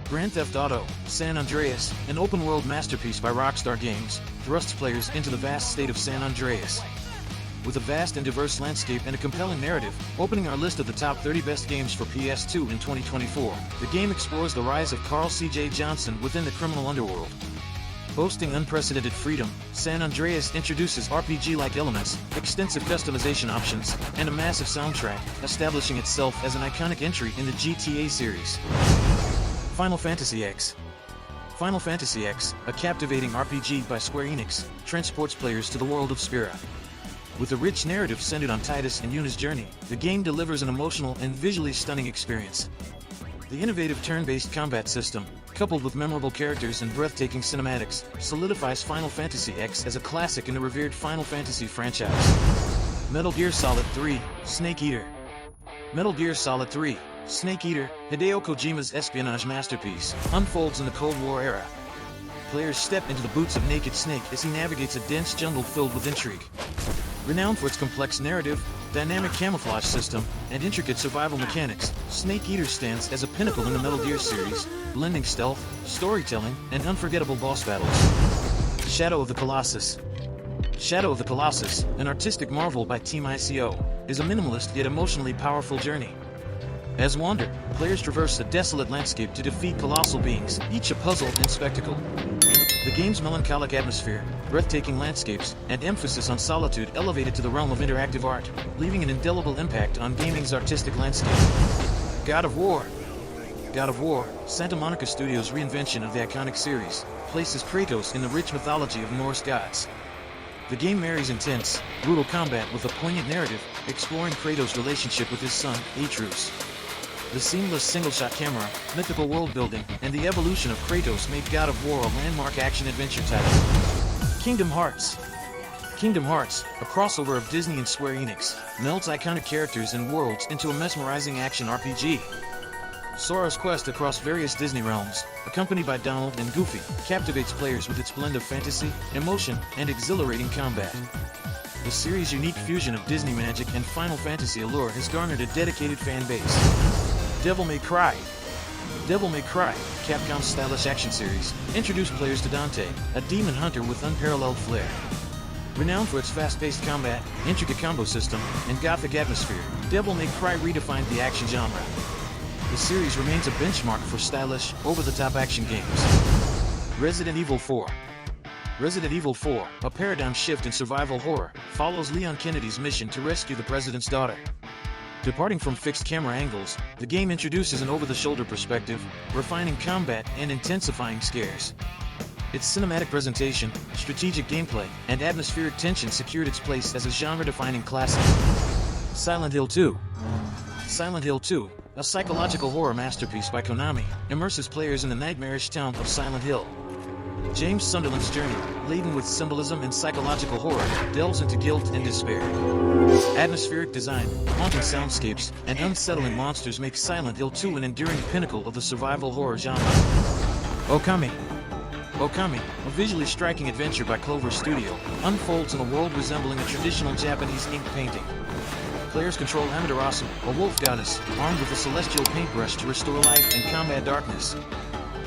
Grand Theft Auto, San Andreas, an open-world masterpiece by Rockstar Games, thrusts players into the vast state of San Andreas. With a vast and diverse landscape and a compelling narrative, opening our list of the top 30 best games for PS2 in 2024, the game explores the rise of Carl C.J. Johnson within the criminal underworld. Boasting unprecedented freedom, San Andreas introduces RPG-like elements, extensive customization options, and a massive soundtrack, establishing itself as an iconic entry in the GTA series. Final Fantasy X. Final Fantasy X, a captivating RPG by Square Enix, transports players to the world of Spira. With a rich narrative centered on Tidus and Yuna's journey, the game delivers an emotional and visually stunning experience. The innovative turn-based combat system, coupled with memorable characters and breathtaking cinematics, solidifies Final Fantasy X as a classic in the revered Final Fantasy franchise. Metal Gear Solid 3: Snake Eater. Metal Gear Solid 3: Snake Eater, Hideo Kojima's espionage masterpiece, unfolds in the Cold War era. Players step into the boots of Naked Snake as he navigates a dense jungle filled with intrigue. Renowned for its complex narrative, dynamic camouflage system, and intricate survival mechanics, Snake Eater stands as a pinnacle in the Metal Gear series, blending stealth, storytelling, and unforgettable boss battles. Shadow of the Colossus. Shadow of the Colossus, an artistic marvel by Team ICO, is a minimalist yet emotionally powerful journey. As Wander, players traverse a desolate landscape to defeat colossal beings, each a puzzle and spectacle. The game's melancholic atmosphere, breathtaking landscapes, and emphasis on solitude elevate it to the realm of interactive art, leaving an indelible impact on gaming's artistic landscape. God of War. God of War, Santa Monica Studios' reinvention of the iconic series, places Kratos in the rich mythology of Norse gods. The game marries intense, brutal combat with a poignant narrative, exploring Kratos' relationship with his son, Atreus. The seamless single-shot camera, mythical world-building, and the evolution of Kratos made God of War a landmark action-adventure title. Kingdom Hearts. Kingdom Hearts, a crossover of Disney and Square Enix, melds iconic characters and worlds into a mesmerizing action RPG. Sora's quest across various Disney realms, accompanied by Donald and Goofy, captivates players with its blend of fantasy, emotion, and exhilarating combat. The series' unique fusion of Disney magic and Final Fantasy allure has garnered a dedicated fan base. Devil May Cry. Devil May Cry, Capcom's stylish action series, introduced players to Dante, a demon hunter with unparalleled flair. Renowned for its fast-paced combat, intricate combo system, and gothic atmosphere, Devil May Cry redefined the action genre. The series remains a benchmark for stylish, over-the-top action games. Resident Evil 4. Resident Evil 4, a paradigm shift in survival horror, follows Leon Kennedy's mission to rescue the president's daughter. Departing from fixed camera angles, the game introduces an over-the-shoulder perspective, refining combat and intensifying scares. Its cinematic presentation, strategic gameplay, and atmospheric tension secured its place as a genre-defining classic. Silent Hill 2. Silent Hill 2, a psychological horror masterpiece by Konami, immerses players in the nightmarish town of Silent Hill. James Sunderland's journey, laden with symbolism and psychological horror, delves into guilt and despair. Atmospheric design, haunting soundscapes, and unsettling monsters make Silent Hill 2 an enduring pinnacle of the survival horror genre. OKAMI. OKAMI, a visually striking adventure by Clover Studio, unfolds in a world resembling a traditional Japanese ink painting. Players control Amaterasu, a wolf goddess, armed with a celestial paintbrush to restore light and combat darkness.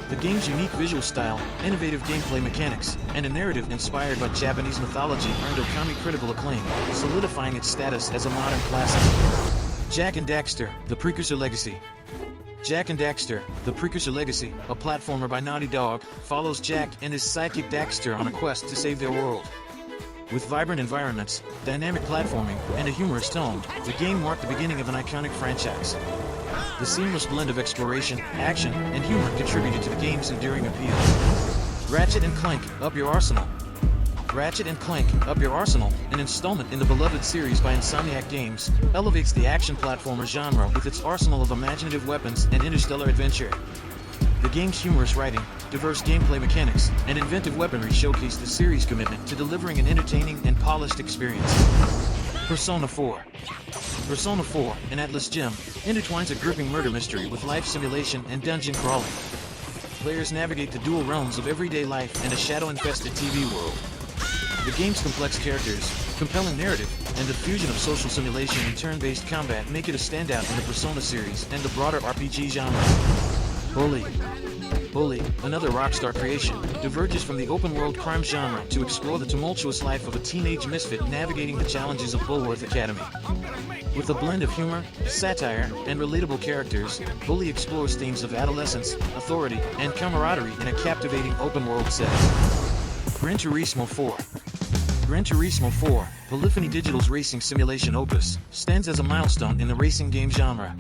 The game's unique visual style, innovative gameplay mechanics, and a narrative inspired by Japanese mythology earned OKAMI critical acclaim, solidifying its status as a modern classic. Jak and Daxter, The Precursor Legacy. Jak and Daxter, The Precursor Legacy, a platformer by Naughty Dog, follows Jak and his sidekick Daxter on a quest to save their world. With vibrant environments, dynamic platforming, and a humorous tone, the game marked the beginning of an iconic franchise. The seamless blend of exploration, action, and humor contributed to the game's enduring appeal. Ratchet and Clank, Up Your Arsenal. Ratchet and Clank, Up Your Arsenal, an installment in the beloved series by Insomniac Games, elevates the action platformer genre with its arsenal of imaginative weapons and interstellar adventure. The game's humorous writing, diverse gameplay mechanics, and inventive weaponry showcase the series' commitment to delivering an entertaining and polished experience. Persona 4. Persona 4, an Atlas gem, intertwines a gripping murder mystery with life simulation and dungeon crawling. Players navigate the dual realms of everyday life and a shadow-infested TV world. The game's complex characters, compelling narrative, and the fusion of social simulation and turn-based combat make it a standout in the Persona series and the broader RPG genre. Bully. Bully, another Rockstar creation, diverges from the open-world crime genre to explore the tumultuous life of a teenage misfit navigating the challenges of Bulworth Academy. With a blend of humor, satire, and relatable characters, Bully explores themes of adolescence, authority, and camaraderie in a captivating open-world setting. Gran Turismo 4. Gran Turismo 4, Polyphony Digital's racing simulation opus, stands as a milestone in the racing game genre.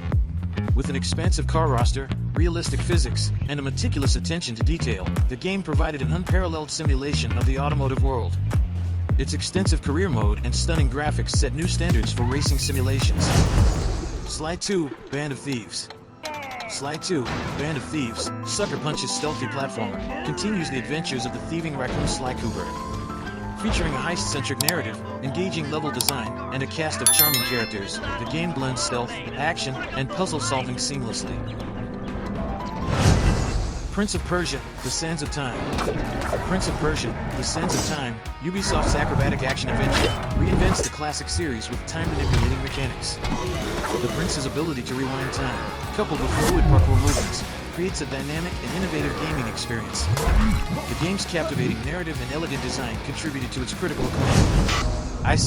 With an expansive car roster, realistic physics, and a meticulous attention to detail, the game provided an unparalleled simulation of the automotive world. Its extensive career mode and stunning graphics set new standards for racing simulations. Slide 2, Band of Thieves. Slide 2, Band of Thieves, Sucker Punch's stealthy platformer, continues the adventures of the thieving raccoon Sly Cooper. Featuring a heist-centric narrative, engaging level design, and a cast of charming characters, the game blends stealth, action, and puzzle-solving seamlessly. Prince of Persia, The Sands of Time. Prince of Persia, The Sands of Time, Ubisoft's acrobatic action-adventure, reinvents the classic series with time-manipulating mechanics. The prince's ability to rewind time, coupled with fluid parkour movements, creates a dynamic and innovative gaming experience. The game's captivating narrative and elegant design contributed to its critical acclaim.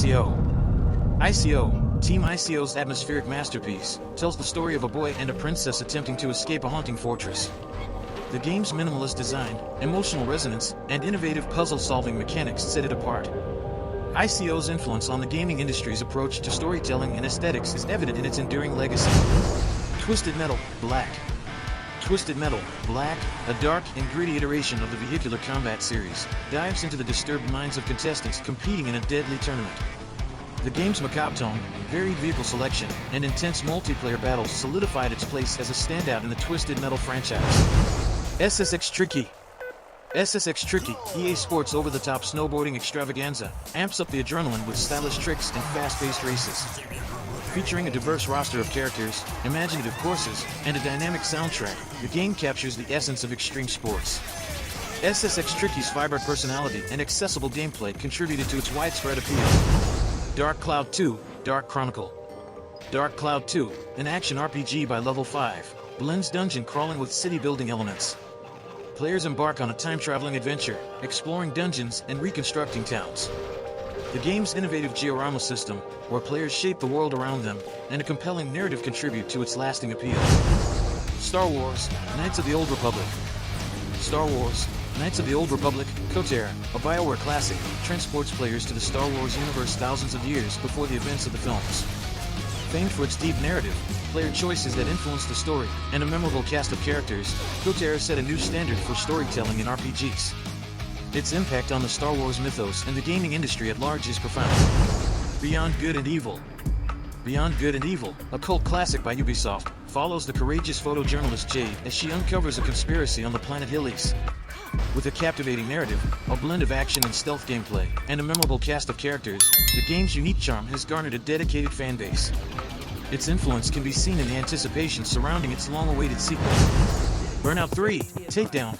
ICO, Team ICO's atmospheric masterpiece, tells the story of a boy and a princess attempting to escape a haunting fortress. The game's minimalist design, emotional resonance, and innovative puzzle-solving mechanics set it apart. ICO's influence on the gaming industry's approach to storytelling and aesthetics is evident in its enduring legacy. Twisted Metal, Black. Twisted Metal, Black, a dark and gritty iteration of the vehicular combat series, dives into the disturbed minds of contestants competing in a deadly tournament. The game's macabre tone, varied vehicle selection, and intense multiplayer battles solidified its place as a standout in the Twisted Metal franchise. SSX Tricky. SSX Tricky, EA Sports' over-the-top snowboarding extravaganza, amps up the adrenaline with stylish tricks and fast-paced races. Featuring a diverse roster of characters, imaginative courses, and a dynamic soundtrack, the game captures the essence of extreme sports. SSX Tricky's vibrant personality and accessible gameplay contributed to its widespread appeal. Dark Cloud 2, Dark Chronicle. Dark Cloud 2, an action RPG by Level 5, blends dungeon crawling with city-building elements. Players embark on a time-traveling adventure, exploring dungeons and reconstructing towns. The game's innovative diorama system, where players shape the world around them, and a compelling narrative contribute to its lasting appeal. Star Wars, Knights of the Old Republic. Star Wars, Knights of the Old Republic, KOTOR, a BioWare classic, transports players to the Star Wars universe thousands of years before the events of the films. Famed for its deep narrative, player choices that influence the story, and a memorable cast of characters, KOTOR set a new standard for storytelling in RPGs. Its impact on the Star Wars mythos and the gaming industry at large is profound. Beyond Good and Evil. Beyond Good and Evil, a cult classic by Ubisoft, follows the courageous photojournalist Jade as she uncovers a conspiracy on the planet Hillis. With a captivating narrative, a blend of action and stealth gameplay, and a memorable cast of characters, the game's unique charm has garnered a dedicated fan base. Its influence can be seen in the anticipation surrounding its long-awaited sequel. Burnout 3, Takedown.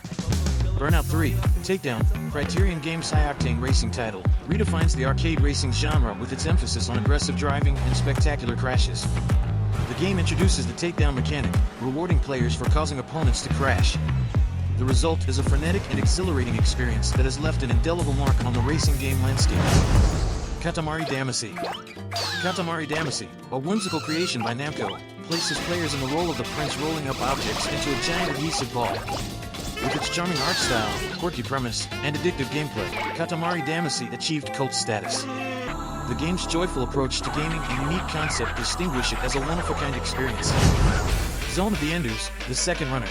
Burnout 3, Takedown, Criterion Games' high-octane racing title, redefines the arcade racing genre with its emphasis on aggressive driving and spectacular crashes. The game introduces the takedown mechanic, rewarding players for causing opponents to crash. The result is a frenetic and exhilarating experience that has left an indelible mark on the racing game landscape. Katamari Damacy. Katamari Damacy, a whimsical creation by Namco, places players in the role of the prince rolling up objects into a giant adhesive ball. With its charming art style, quirky premise, and addictive gameplay, Katamari Damacy achieved cult status. The game's joyful approach to gaming and unique concept distinguish it as a one-of-a-kind experience. Zone of the Enders, The Second Runner.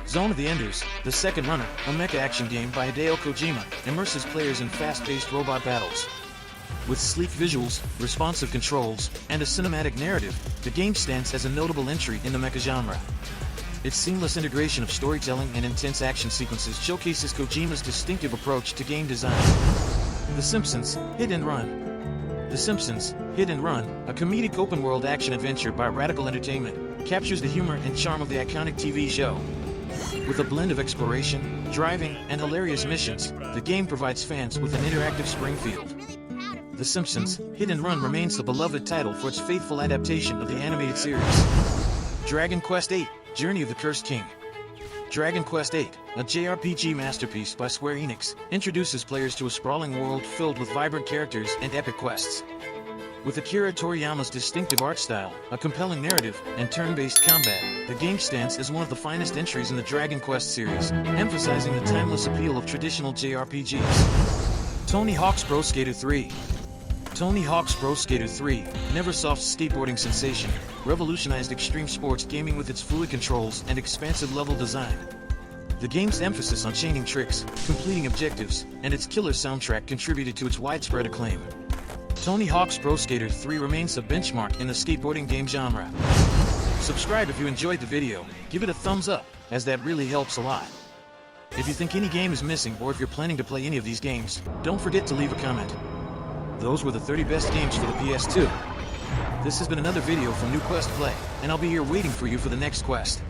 Zone of the Enders, The Second Runner, a mecha action game by Hideo Kojima, immerses players in fast-paced robot battles. With sleek visuals, responsive controls, and a cinematic narrative, the game stands as a notable entry in the mecha genre. Its seamless integration of storytelling and intense action sequences showcases Kojima's distinctive approach to game design. The Simpsons, Hit and Run. The Simpsons, Hit and Run, a comedic open-world action-adventure by Radical Entertainment, captures the humor and charm of the iconic TV show. With a blend of exploration, driving, and hilarious missions, the game provides fans with an interactive Springfield. The Simpsons, Hit and Run remains the beloved title for its faithful adaptation of the animated series. Dragon Quest VIII, Journey of the Cursed King. Dragon Quest VIII, a JRPG masterpiece by Square Enix, introduces players to a sprawling world filled with vibrant characters and epic quests. With Akira Toriyama's distinctive art style, a compelling narrative, and turn-based combat, the game stands as one of the finest entries in the Dragon Quest series, emphasizing the timeless appeal of traditional JRPGs. Tony Hawk's Pro Skater 3. Tony Hawk's Pro Skater 3, Neversoft's skateboarding sensation, revolutionized extreme sports gaming with its fluid controls and expansive level design. The game's emphasis on chaining tricks, completing objectives, and its killer soundtrack contributed to its widespread acclaim. Tony Hawk's Pro Skater 3 remains a benchmark in the skateboarding game genre. Subscribe if you enjoyed the video, give it a thumbs up, as that really helps a lot. If you think any game is missing or if you're planning to play any of these games, don't forget to leave a comment. Those were the 30 best games for the PS2. This has been another video from New Quest Play, and I'll be here waiting for you for the next quest.